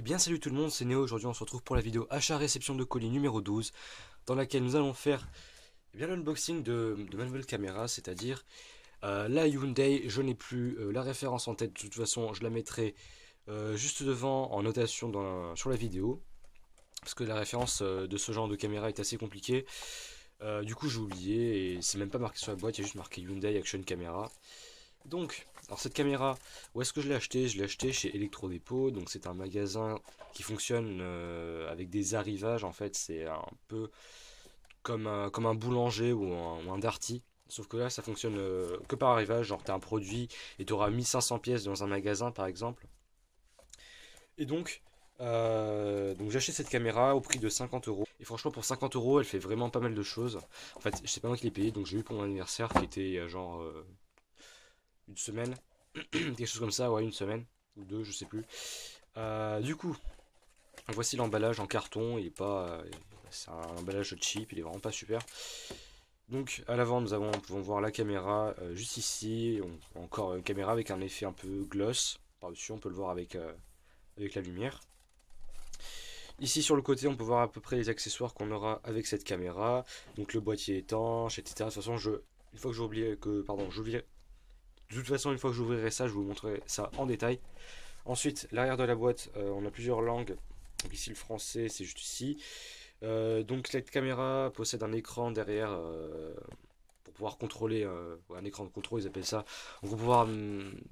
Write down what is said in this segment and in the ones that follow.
bien salut tout le monde, c'est Néo. Aujourd'hui on se retrouve pour la vidéo achat-réception de colis numéro 12 dans laquelle nous allons faire l'unboxing de ma nouvelle caméra, c'est-à-dire la Hyundai. Je n'ai plus la référence en tête, de toute façon je la mettrai juste devant en notation sur la vidéo, parce que la référence de ce genre de caméra est assez compliquée. Du coup j'ai oublié et c'est même pas marqué sur la boîte, il y a juste marqué Hyundai Action Camera. Donc, alors cette caméra, où est-ce que je l'ai acheté? Je l'ai acheté chez Electrodépôt, donc c'est un magasin qui fonctionne avec des arrivages. En fait, c'est un peu comme un boulanger ou un darty. Sauf que là, ça fonctionne que par arrivage. Genre, tu as un produit et tu auras 1500 pièces dans un magasin, par exemple. Et donc j'ai acheté cette caméra au prix de 50 euros. Et franchement, pour 50 euros, elle fait vraiment pas mal de choses. En fait, c'est pas moi qui l'ai payé, donc j'ai eu pour mon anniversaire qui était genre une semaine. Quelque chose comme ça, ouais, une semaine ou deux, je sais plus. Du coup, voici l'emballage en carton. Il est pas, c'est un emballage cheap, il est vraiment pas super. Donc à l'avant, nous pouvons voir la caméra juste ici. Encore une caméra avec un effet un peu gloss par-dessus. On peut le voir avec la lumière. Ici sur le côté, on peut voir à peu près les accessoires qu'on aura avec cette caméra. Donc le boîtier étanche, etc. De toute façon, une fois que j'oublie que, pardon, j'oublierai. De toute façon, une fois que j'ouvrirai ça, je vous montrerai ça en détail. Ensuite, l'arrière de la boîte, on a plusieurs langues. Donc ici, le français, c'est juste ici. Donc cette caméra possède un écran derrière pour pouvoir contrôler, un écran de contrôle, ils appellent ça. On va pouvoir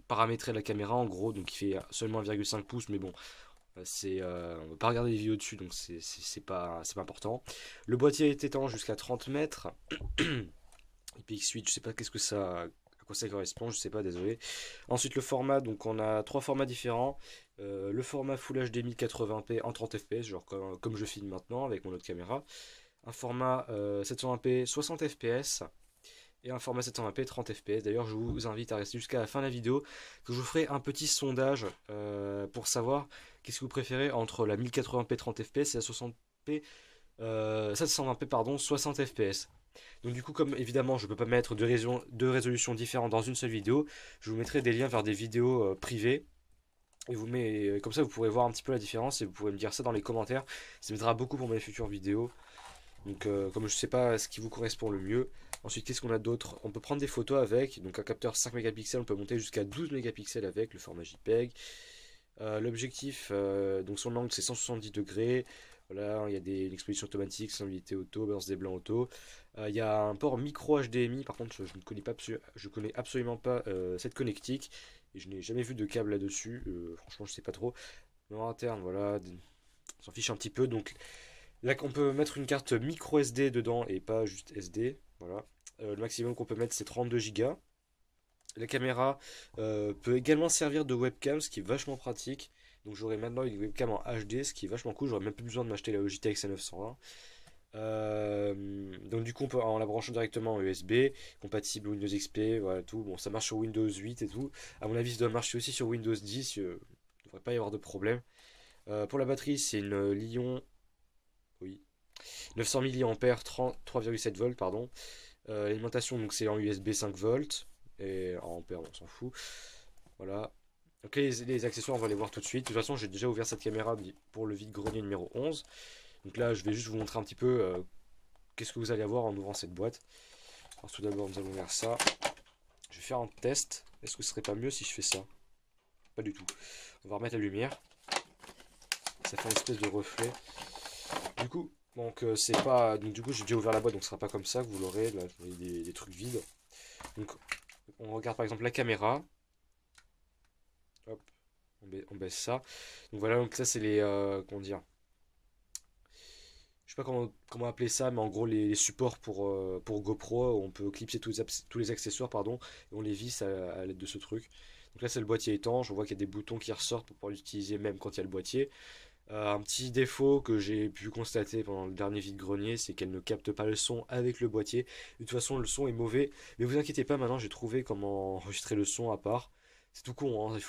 paramétrer la caméra en gros, donc il fait seulement 1,5 pouces, mais bon, on ne va pas regarder les vidéos dessus, donc c'est pas important. Le boîtier est étanche jusqu'à 30 mètres. IPX8, je sais pas qu'est-ce que ça, à quoi ça correspond, je sais pas, désolé. Ensuite le format, donc on a trois formats différents. Le format Full HD 1080p en 30 fps, genre comme je filme maintenant avec mon autre caméra. Un format 720p 60 fps et un format 720p 30 fps. D'ailleurs, je vous invite à rester jusqu'à la fin de la vidéo, que je vous ferai un petit sondage pour savoir qu'est-ce que vous préférez entre la 1080p 30 fps et la 60p 720p pardon 60 fps. Donc du coup, comme évidemment je ne peux pas mettre deux résolutions différentes dans une seule vidéo, je vous mettrai des liens vers des vidéos privées. Et comme ça vous pourrez voir un petit peu la différence et vous pourrez me dire ça dans les commentaires. Ça m'aidera beaucoup pour mes futures vidéos. Donc comme je ne sais pas ce qui vous correspond le mieux. Ensuite, qu'est-ce qu'on a d'autre? On peut prendre des photos avec. Donc un capteur 5 mégapixels, on peut monter jusqu'à 12 mégapixels avec le format JPEG. L'objectif, donc son angle c'est 170 degrés. Voilà, il y a une exposition automatique, sensibilité auto, balance des blancs auto. Il y a un port micro HDMI. Par contre, je connais absolument pas cette connectique et je n'ai jamais vu de câble là-dessus. Franchement, je sais pas trop. Mais en interne, voilà, on s'en fiche un petit peu. Donc là, on peut mettre une carte micro SD dedans et pas juste SD. Voilà. Le maximum qu'on peut mettre, c'est 32 Go. La caméra peut également servir de webcam, ce qui est vachement pratique. Donc j'aurai maintenant une webcam en HD, ce qui est vachement cool. J'aurais même plus besoin de m'acheter la Logitech C920. Donc du coup, en la branchant directement en USB, compatible Windows XP, voilà tout. Bon, ça marche sur Windows 8 et tout. À mon avis, ça doit marcher aussi sur Windows 10. Il ne devrait pas y avoir de problème. Pour la batterie, c'est une Lion, oui, 900 mAh, 3,7 volts, pardon. L'alimentation, donc c'est en USB 5 volts. Et en ampères, on s'en fout. Voilà. Donc les accessoires, on va les voir tout de suite. De toute façon, j'ai déjà ouvert cette caméra pour le vide-grenier numéro 11. Donc là, je vais juste vous montrer un petit peu qu'est-ce que vous allez avoir en ouvrant cette boîte. Alors tout d'abord, nous allons ouvrir ça. Je vais faire un test. Est-ce que ce serait pas mieux si je fais ça? Pas du tout. On va remettre la lumière. Ça fait une espèce de reflet. Du coup, donc c'est pas. Donc du coup, j'ai déjà ouvert la boîte, donc ce sera pas comme ça que vous l'aurez. Là, vous voyez des trucs vides. Donc on regarde par exemple la caméra. Hop, on baisse ça. Donc voilà, donc ça c'est les. Comment dire? Je sais pas comment appeler ça, mais en gros les supports pour GoPro, on peut clipser tous les accessoires, pardon, et on les visse à l'aide de ce truc. Donc là c'est le boîtier étanche, on voit qu'il y a des boutons qui ressortent pour pouvoir l'utiliser même quand il y a le boîtier. Un petit défaut que j'ai pu constater pendant le dernier vide-grenier, c'est qu'elle ne capte pas le son avec le boîtier. De toute façon, le son est mauvais, mais vous inquiétez pas, maintenant j'ai trouvé comment enregistrer le son à part. C'est tout con, hein.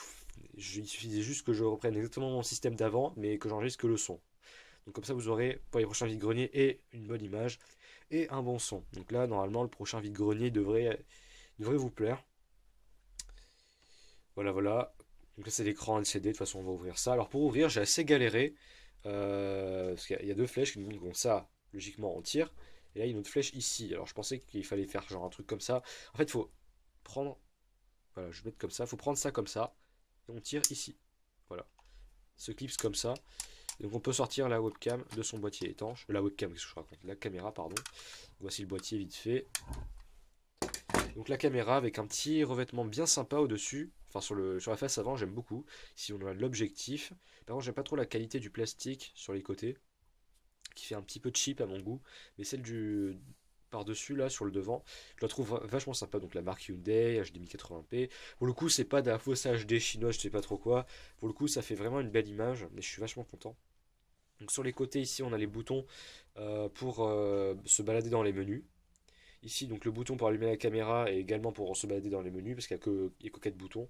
Il suffisait juste que je reprenne exactement mon système d'avant, mais que j'enregistre que le son. Donc comme ça, vous aurez pour les prochains vide-greniers et une bonne image et un bon son. Donc là, normalement, le prochain vide-grenier devrait vous plaire. Voilà, voilà. Donc là c'est l'écran LCD, de toute façon on va ouvrir ça. Alors pour ouvrir j'ai assez galéré, parce qu'il y a deux flèches qui nous montrent que ça, logiquement on tire, et là il y a une autre flèche ici. Alors je pensais qu'il fallait faire genre un truc comme ça. En fait il faut prendre, voilà je vais mettre comme ça, il faut prendre ça comme ça, et on tire ici. Voilà, ce clips comme ça. Donc on peut sortir la webcam de son boîtier étanche. La webcam, qu'est-ce que je raconte? La caméra, pardon. Voici le boîtier vite fait. Donc la caméra avec un petit revêtement bien sympa au-dessus. Enfin sur la face avant, j'aime beaucoup. Ici on a l'objectif. Par contre, j'aime pas trop la qualité du plastique sur les côtés, qui fait un petit peu cheap à mon goût. Mais celle du par-dessus là sur le devant, je la trouve vachement sympa. Donc la marque Hyundai, HDMI 80p. Pour le coup, c'est pas de la fausse HD chinoise, je sais pas trop quoi. Pour le coup, ça fait vraiment une belle image, mais je suis vachement content. Donc sur les côtés ici on a les boutons pour se balader dans les menus. Ici donc le bouton pour allumer la caméra et également pour se balader dans les menus parce qu'il n'y a que 4 boutons.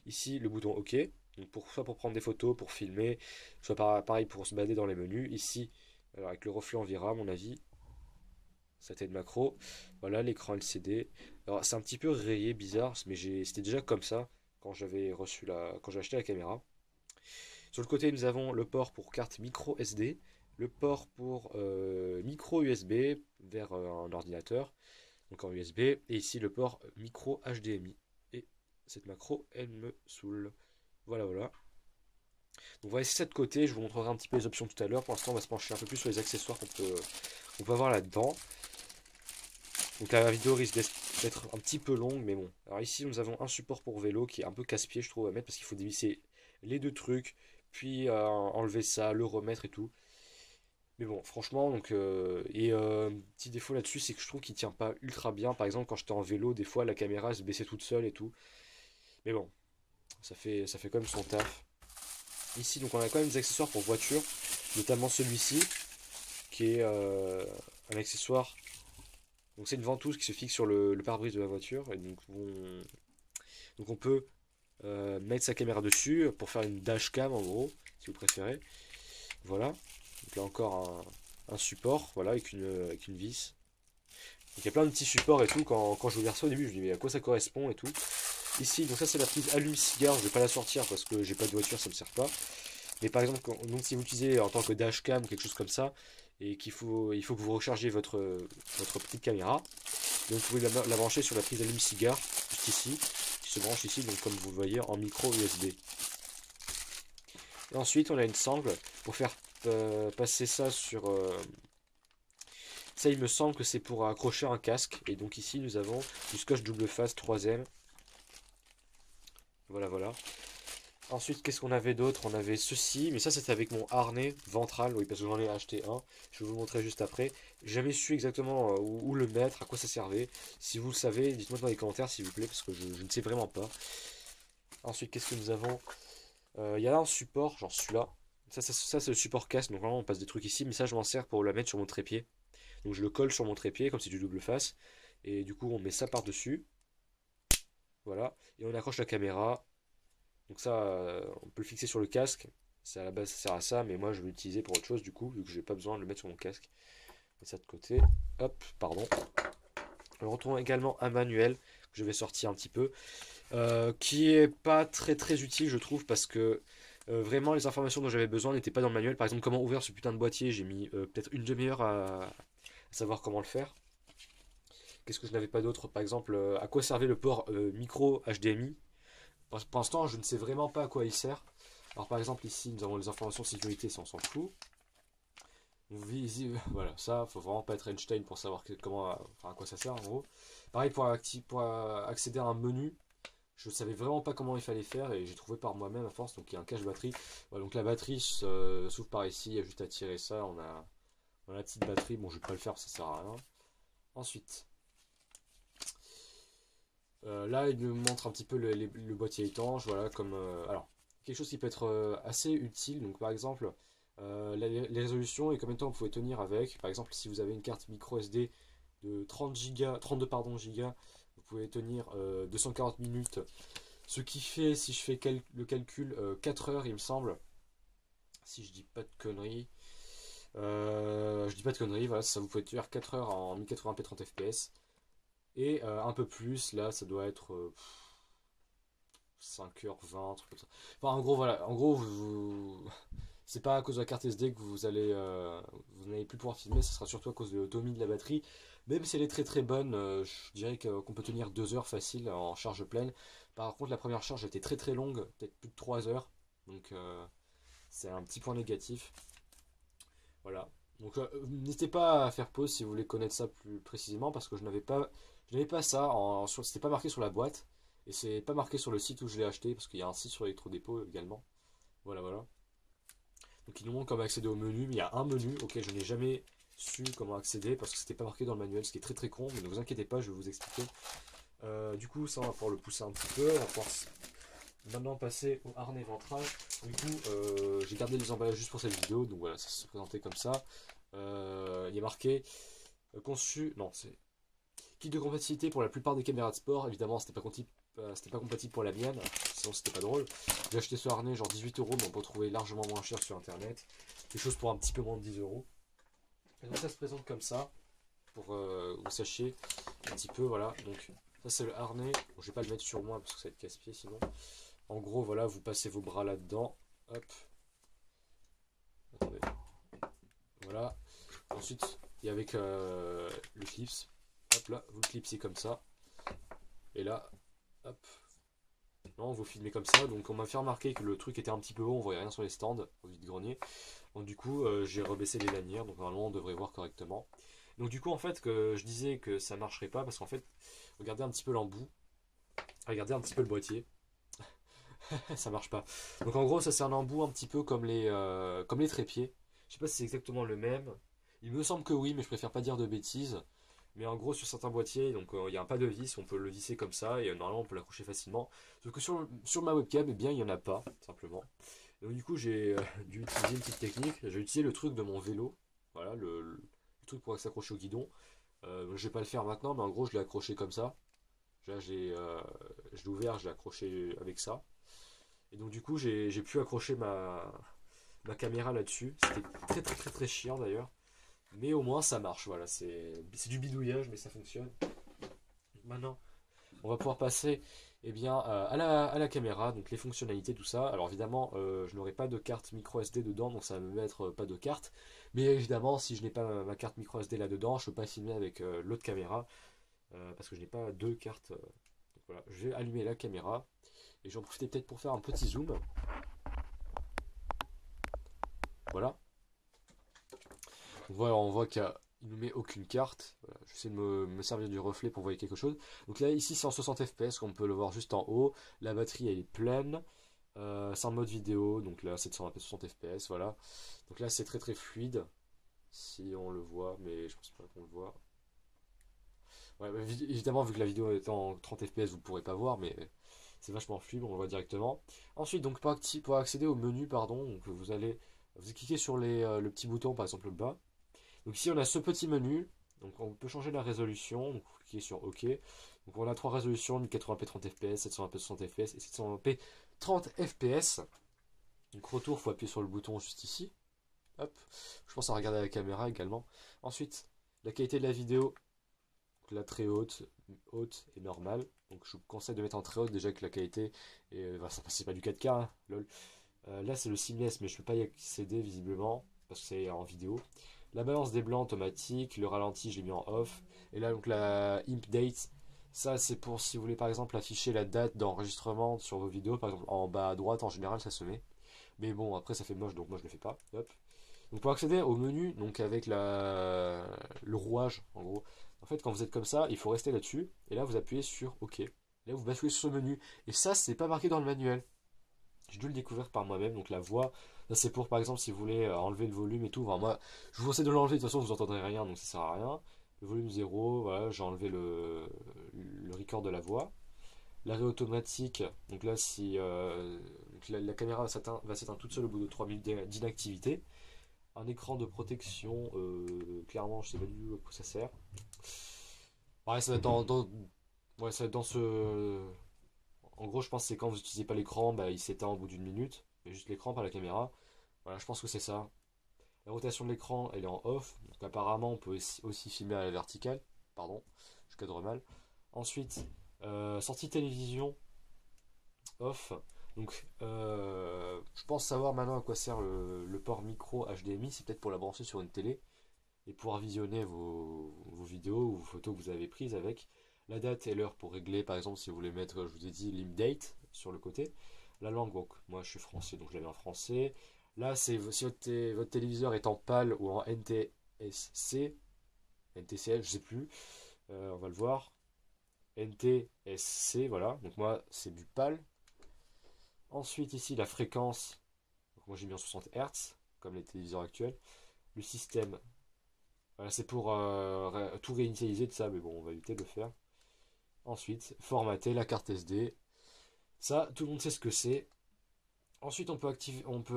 Ici le bouton OK, donc soit pour prendre des photos, pour filmer, soit pareil pour se balader dans les menus. Ici alors avec le reflet Envira à mon avis, ça de macro. Voilà l'écran LCD. Alors c'est un petit peu rayé, bizarre, mais c'était déjà comme ça quand quand j'ai acheté la caméra. Sur le côté, nous avons le port pour carte micro SD, le port pour micro USB vers un ordinateur, donc en USB, et ici le port micro HDMI. Et cette macro, elle me saoule. Voilà, voilà. Donc voilà, c'est ça de côté, je vous montrerai un petit peu les options tout à l'heure. Pour l'instant, on va se pencher un peu plus sur les accessoires qu'on peut avoir là-dedans. Donc la vidéo risque d'être un petit peu longue, mais bon. Alors ici, nous avons un support pour vélo qui est un peu casse-pied, je trouve, à mettre parce qu'il faut dévisser les deux trucs, puis enlever ça, le remettre et tout. Mais bon, franchement, donc petit défaut là-dessus, c'est que je trouve qu'il tient pas ultra bien. Par exemple, quand j'étais en vélo, des fois la caméra se baissait toute seule et tout. Mais bon, ça fait quand même son taf. Ici, donc on a quand même des accessoires pour voiture, notamment celui-ci, qui est un accessoire. Donc c'est une ventouse qui se fixe sur le pare-brise de la voiture. Et donc on peut mettre sa caméra dessus pour faire une dashcam en gros, si vous préférez. Voilà. Donc là encore un support, voilà, avec une vis. Donc il y a plein de petits supports et tout. Quand je regarde ça au début, je me dis mais à quoi ça correspond et tout. Ici, donc ça c'est la prise allume-cigare. Je vais pas la sortir parce que j'ai pas de voiture, ça me sert pas. Mais par exemple, donc si vous l'utilisez en tant que dashcam ou quelque chose comme ça, et il faut que vous rechargez votre petite caméra, donc vous pouvez la brancher sur la prise allume-cigare, juste ici, qui se branche ici, donc comme vous le voyez, en micro USB. Et ensuite, on a une sangle pour faire passer ça sur... ça, il me semble que c'est pour accrocher un casque. Et donc ici, nous avons du scotch double face 3M. Voilà, voilà. Ensuite, qu'est-ce qu'on avait d'autre? On avait ceci, mais ça c'était avec mon harnais ventral, oui, parce que j'en ai acheté un. Je vais vous le montrer juste après. J'ai jamais su exactement où le mettre, à quoi ça servait. Si vous le savez, dites-moi dans les commentaires s'il vous plaît, parce que je ne sais vraiment pas. Ensuite, qu'est-ce que nous avons? Il y a là un support, genre celui-là. Ça c'est le support casque, donc vraiment on passe des trucs ici, mais ça je m'en sers pour la mettre sur mon trépied. Donc je le colle sur mon trépied, comme c'est du double face. Et du coup on met ça par-dessus. Voilà. Et on accroche la caméra. Donc ça, on peut le fixer sur le casque. Ça, à la base, ça sert à ça, mais moi je vais l'utiliser pour autre chose du coup, vu que j'ai pas besoin de le mettre sur mon casque. Et ça de côté. Hop, pardon. On retrouve également un manuel que je vais sortir un petit peu, qui est pas très utile, je trouve, parce que vraiment les informations dont j'avais besoin n'étaient pas dans le manuel. Par exemple, comment ouvrir ce putain de boîtier, j'ai mis peut-être une demi-heure à savoir comment le faire. Qu'est-ce que je n'avais pas d'autre? Par exemple, à quoi servait le port micro HDMI? Pour l'instant, je ne sais vraiment pas à quoi il sert. Alors par exemple ici, nous avons les informations de sécurité, ça on s'en fout. Voilà, ça, faut vraiment pas être Einstein pour savoir à quoi ça sert en gros. Pareil pour accéder à un menu, je ne savais vraiment pas comment il fallait faire et j'ai trouvé par moi-même à force. Donc il y a un cache batterie. Voilà, donc la batterie s'ouvre par ici, il y a juste à tirer ça. On a la petite batterie. Bon, je vais pas le faire, ça sert à rien. Ensuite, là, il me montre un petit peu le boîtier étanche, voilà, comme alors quelque chose qui peut être assez utile. Donc, par exemple, les résolutions et combien de temps vous pouvez tenir avec. Par exemple, si vous avez une carte micro SD de 32 gigas, vous pouvez tenir 240 minutes. Ce qui fait, si je fais le calcul, 4 heures, il me semble. Si je dis pas de conneries. Je dis pas de conneries, voilà, ça vous pouvez tenir 4 heures en 1080p 30 fps. Et un peu plus, là, ça doit être 5h20, un truc comme ça. Enfin, en gros, voilà. En gros, c'est pas à cause de la carte SD que vous n'allez plus pouvoir filmer, ce sera surtout à cause de l'autonomie de la batterie. Même si elle est très très bonne, je dirais qu'on peut tenir 2 heures facile en charge pleine. Par contre, la première charge était très très longue, peut-être plus de 3 heures. Donc, c'est un petit point négatif. Voilà. Donc, n'hésitez pas à faire pause si vous voulez connaître ça plus précisément, parce que je n'avais pas ça, c'était pas marqué sur la boîte. Et c'est pas marqué sur le site où je l'ai acheté, parce qu'il y a un site sur Electrodépôt également. Voilà, voilà. Donc il nous montre comment accéder au menu, mais il y a un menu auquel je n'ai jamais su comment accéder parce que c'était pas marqué dans le manuel, ce qui est très très con, mais ne vous inquiétez pas, je vais vous expliquer. Du coup, ça on va pouvoir le pousser un petit peu, on va pouvoir maintenant passer au harnais ventral. Du coup, j'ai gardé les emballages juste pour cette vidéo, donc voilà, ça se présentait comme ça. Il y a marqué conçu, non, c'est kit de compatibilité pour la plupart des caméras de sport. Évidemment, c'était pas compatible pour la mienne, sinon c'était pas drôle. J'ai acheté ce harnais genre 18 euros, mais on peut trouver largement moins cher sur internet. Quelque chose pour un petit peu moins de 10 euros. Et donc ça se présente comme ça, pour que vous sachiez un petit peu, voilà. Donc ça c'est le harnais. Bon, je vais pas le mettre sur moi parce que ça va être casse-pied sinon. En gros, voilà, vous passez vos bras là-dedans. Hop. Attendez. Voilà. Ensuite, il y a avec le clips. Hop là, vous le clipsez comme ça. Et là, hop. Non, vous filmez comme ça. Donc on m'a fait remarquer que le truc était un petit peu haut, on voyait rien sur les stands au vide-grenier. Donc du coup, j'ai rebaissé les lanières. Donc normalement, on devrait voir correctement. Donc du coup, en fait, que je disais que ça marcherait pas parce qu'en fait, regardez un petit peu l'embout. Regardez un petit peu le boîtier. Ça marche pas. Donc en gros, ça c'est un embout un petit peu comme les trépieds. Je sais pas si c'est exactement le même. Il me semble que oui, mais je préfère pas dire de bêtises. Mais en gros, sur certains boîtiers, donc il y a un pas de vis, on peut le visser comme ça et normalement on peut l'accrocher facilement. Sauf que sur ma webcam, eh bien, il n'y en a pas, simplement. Donc du coup, j'ai dû utiliser une petite technique. J'ai utilisé le truc de mon vélo. Voilà, le truc pour s'accrocher au guidon. Je vais pas le faire maintenant, mais en gros, je l'ai accroché comme ça. Là, je l'ai ouvert, je l'ai accroché avec ça. Et donc du coup, j'ai pu accrocher ma caméra là-dessus. C'était très très très très chiant d'ailleurs. Mais au moins ça marche, voilà, c'est du bidouillage, mais ça fonctionne. Maintenant, on va pouvoir passer eh bien, à la caméra, donc les fonctionnalités, tout ça. Alors évidemment, je n'aurai pas de carte micro SD dedans, donc ça va me mettre pas de carte. Mais évidemment, si je n'ai pas ma carte micro SD là-dedans, je ne peux pas filmer avec l'autre caméra, parce que je n'ai pas deux cartes. Donc voilà, je vais allumer la caméra, et j'en profite peut-être pour faire un petit zoom. Voilà. Donc voilà, on voit qu'il ne nous met aucune carte. Voilà, j'essaie de me servir du reflet pour voir quelque chose. Donc là, ici, c'est en 60 fps, comme on peut le voir juste en haut. La batterie, elle est pleine. C'est en mode vidéo, donc là, c'est de 60 fps, voilà. Donc là, c'est très très fluide, si on le voit, mais je pense pas qu'on le voit. Ouais, bah, évidemment, vu que la vidéo est en 30 fps, vous ne pourrez pas voir, mais c'est vachement fluide, on le voit directement. Ensuite, donc pour accéder au menu, pardon, donc vous cliquez sur le petit bouton, par exemple le bas. Donc ici on a ce petit menu, donc on peut changer la résolution, donc vous cliquez sur OK. Donc on a trois résolutions, 1080p 30 fps, 720p 60 fps et 720p 30 fps. Donc retour, il faut appuyer sur le bouton juste ici. Hop, je pense à regarder la caméra également. Ensuite, la qualité de la vidéo, donc la très haute, haute et normale. Donc je vous conseille de mettre en très haute déjà que la qualité, et ça c'est pas du 4K, hein, lol. Là c'est le seamless, mais je ne peux pas y accéder visiblement parce que c'est en vidéo. La balance des blancs automatique, le ralenti je l'ai mis en off. Et là donc la imp date, ça c'est pour si vous voulez par exemple afficher la date d'enregistrement sur vos vidéos, par exemple en bas à droite en général ça se met. Mais bon après ça fait moche donc moi je le fais pas. Hop. Donc pour accéder au menu, donc avec le rouage en gros, en fait quand vous êtes comme ça, il faut rester là-dessus. Et là vous appuyez sur OK. Là vous basculez sur ce menu. Et ça c'est pas marqué dans le manuel. J'ai dû le découvrir par moi-même, donc la voix, ça c'est pour par exemple si vous voulez enlever le volume et tout. Enfin, moi, je vous conseille de l'enlever, de toute façon vous n'entendrez rien, donc ça sert à rien. Le volume 0, voilà, j'ai enlevé le record de la voix. L'arrêt automatique, donc là si donc la caméra va s'éteindre toute seule au bout de 3 minutes d'inactivité. Un écran de protection, clairement je sais pas du tout à quoi ça sert. Ouais, ça va être ouais, ça va être dans ce... En gros, je pense que c'est quand vous n'utilisez pas l'écran, bah, il s'éteint au bout d'une minute. Mais juste l'écran, pas la caméra. Voilà, je pense que c'est ça. La rotation de l'écran, elle est en off. Donc apparemment, on peut aussi filmer à la verticale. Pardon, je cadre mal. Ensuite, sortie télévision. off. Donc je pense savoir maintenant à quoi sert le port micro HDMI. C'est peut-être pour la brancher sur une télé et pouvoir visionner vos vidéos ou vos photos que vous avez prises avec. La date et l'heure pour régler, par exemple, si vous voulez mettre, je vous ai dit, l'imdate sur le côté. La langue, donc moi je suis français, donc je l'avais en français. Là, c'est si votre téléviseur est en PAL ou en NTSC, NTCL, je sais plus, on va le voir. NTSC, voilà, donc moi c'est du PAL. Ensuite, ici, la fréquence, donc moi j'ai mis en 60 Hz, comme les téléviseurs actuels. Le système, voilà, c'est pour tout réinitialiser de ça, mais bon, on va éviter de le faire. Ensuite, formater la carte SD. Ça, tout le monde sait ce que c'est. Ensuite, on peut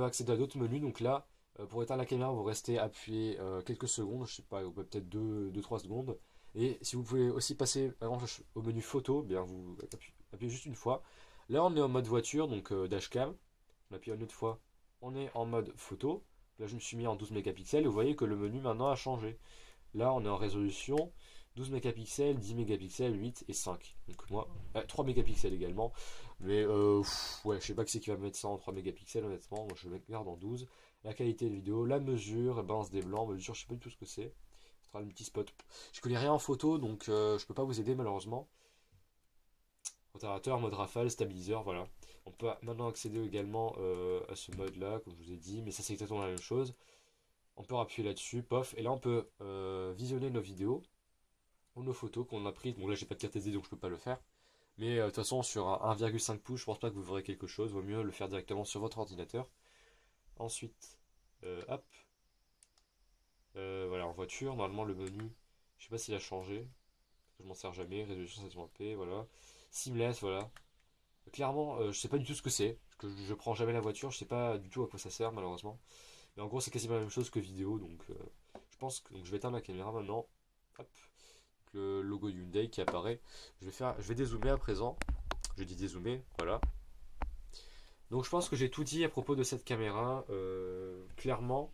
accéder à d'autres menus. Donc là, pour éteindre la caméra, vous restez appuyé quelques secondes, je sais pas, peut-être 2-3 secondes. Et si vous pouvez aussi passer par exemple, au menu photo, bien vous appuyez juste une fois. Là, on est en mode voiture, donc dashcam. On appuie une autre fois, on est en mode photo. Là, je me suis mis en 12 mégapixels et vous voyez que le menu maintenant a changé. Là, on est en résolution 12 mégapixels, 10 mégapixels, 8 et 5. Donc moi, 3 mégapixels également. Mais ouais, je sais pas qui c'est qui va mettre ça en 3 mégapixels honnêtement. Moi, je le garde en 12. La qualité de vidéo, la mesure, balance des blancs, mesure, je sais pas du tout ce que c'est. Ce sera un petit spot. Je connais rien en photo, donc je peux pas vous aider malheureusement. Rotérateur, mode rafale, stabiliseur, voilà. On peut maintenant accéder également à ce mode là, comme je vous ai dit, mais ça c'est exactement la même chose. On peut appuyer là-dessus, pof, et là on peut visionner nos vidéos ou nos photos qu'on a prises. Bon là j'ai pas de carte SD donc je peux pas le faire. Mais de toute façon sur un 1,5 pouces, je pense pas que vous verrez quelque chose. Vaut mieux le faire directement sur votre ordinateur. Ensuite, hop, voilà en voiture. Normalement le menu, je sais pas s'il a changé. Je m'en sers jamais. Résolution 720p, voilà. Seamless, voilà. Clairement, je sais pas du tout ce que c'est. Parce que je prends jamais la voiture, je sais pas du tout à quoi ça sert malheureusement. Mais en gros c'est quasiment la même chose que vidéo, donc je pense que donc je vais éteindre la caméra maintenant. Hop, le logo Hyundai qui apparaît. Je vais dézoomer à présent. Je dis dézoomer, voilà. Donc je pense que j'ai tout dit à propos de cette caméra. Clairement,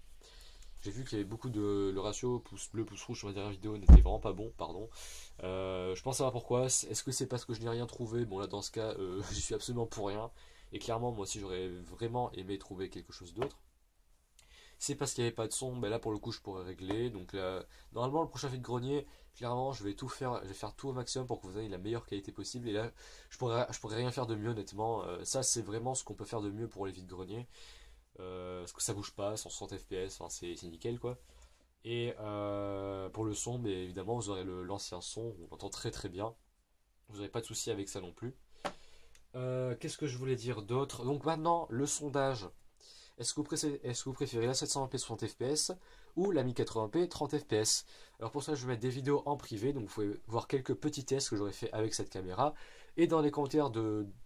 j'ai vu qu'il y avait beaucoup de... Le ratio pouce bleu, pouce rouge sur la dernière vidéo n'était vraiment pas bon, pardon. Je pense savoir pourquoi. Est-ce que c'est parce que je n'ai rien trouvé? Bon là dans ce cas, je suis absolument pour rien. Et clairement, moi aussi j'aurais vraiment aimé trouver quelque chose d'autre. C'est parce qu'il n'y avait pas de son, ben là pour le coup je pourrais régler. Donc là, normalement le prochain vide-grenier, clairement je vais tout faire, je vais faire tout au maximum pour que vous ayez la meilleure qualité possible. Et là je pourrais rien faire de mieux honnêtement. Ça c'est vraiment ce qu'on peut faire de mieux pour les vide-greniers. Parce que ça bouge pas, 160 fps, enfin, c'est nickel quoi. Et pour le son, mais évidemment vous aurez l'ancien son, on entend très très bien. Vous n'aurez pas de souci avec ça non plus. Qu'est-ce que je voulais dire d'autre? Donc maintenant le sondage. Est-ce que vous préférez la 720p 60 fps ou la 1080p 30 fps? Alors pour ça je vais mettre des vidéos en privé, donc vous pouvez voir quelques petits tests que j'aurais fait avec cette caméra. Et dans les commentaires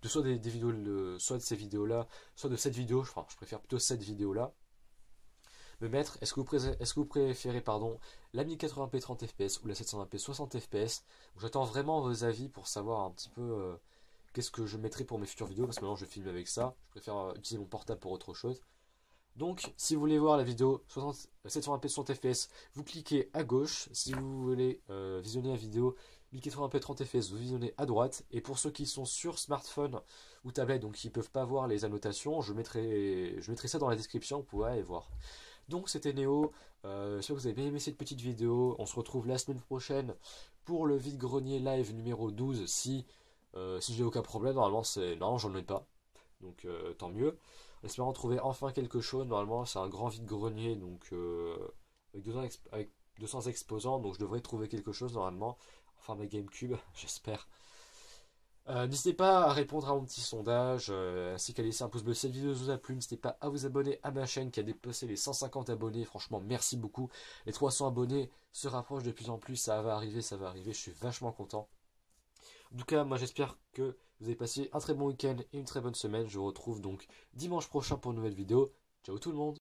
soit des vidéos, soit de ces vidéos là, soit de cette vidéo, enfin je préfère plutôt cette vidéo là, me mettre est-ce que vous préférez pardon, la 1080p 30 fps ou la 720p 60 fps. J'attends vraiment vos avis pour savoir un petit peu qu'est-ce que je mettrai pour mes futures vidéos, parce que maintenant je filme avec ça, je préfère utiliser mon portable pour autre chose. Donc, si vous voulez voir la vidéo 720p 60 fps, vous cliquez à gauche. Si vous voulez visionner la vidéo 1080p 30 fps, vous visionnez à droite. Et pour ceux qui sont sur smartphone ou tablette, donc qui ne peuvent pas voir les annotations, je mettrai ça dans la description, vous pouvez aller voir. Donc, c'était Néo. J'espère que vous avez bien aimé cette petite vidéo. On se retrouve la semaine prochaine pour le vide-grenier live numéro 12. Si j'ai aucun problème, normalement, j'en ai pas. Donc, tant mieux. En espérant trouver enfin quelque chose. Normalement c'est un grand vide-grenier, donc avec 200 exposants, donc je devrais trouver quelque chose normalement. Enfin ma GameCube, j'espère. N'hésitez pas à répondre à mon petit sondage, ainsi qu'à laisser un pouce bleu si cette vidéo vous a plu. N'hésitez pas à vous abonner à ma chaîne qui a dépassé les 150 abonnés. Franchement merci beaucoup. Les 300 abonnés se rapprochent de plus en plus, ça va arriver, je suis vachement content. En tout cas, moi j'espère que vous avez passé un très bon week-end et une très bonne semaine. Je vous retrouve donc dimanche prochain pour une nouvelle vidéo. Ciao tout le monde!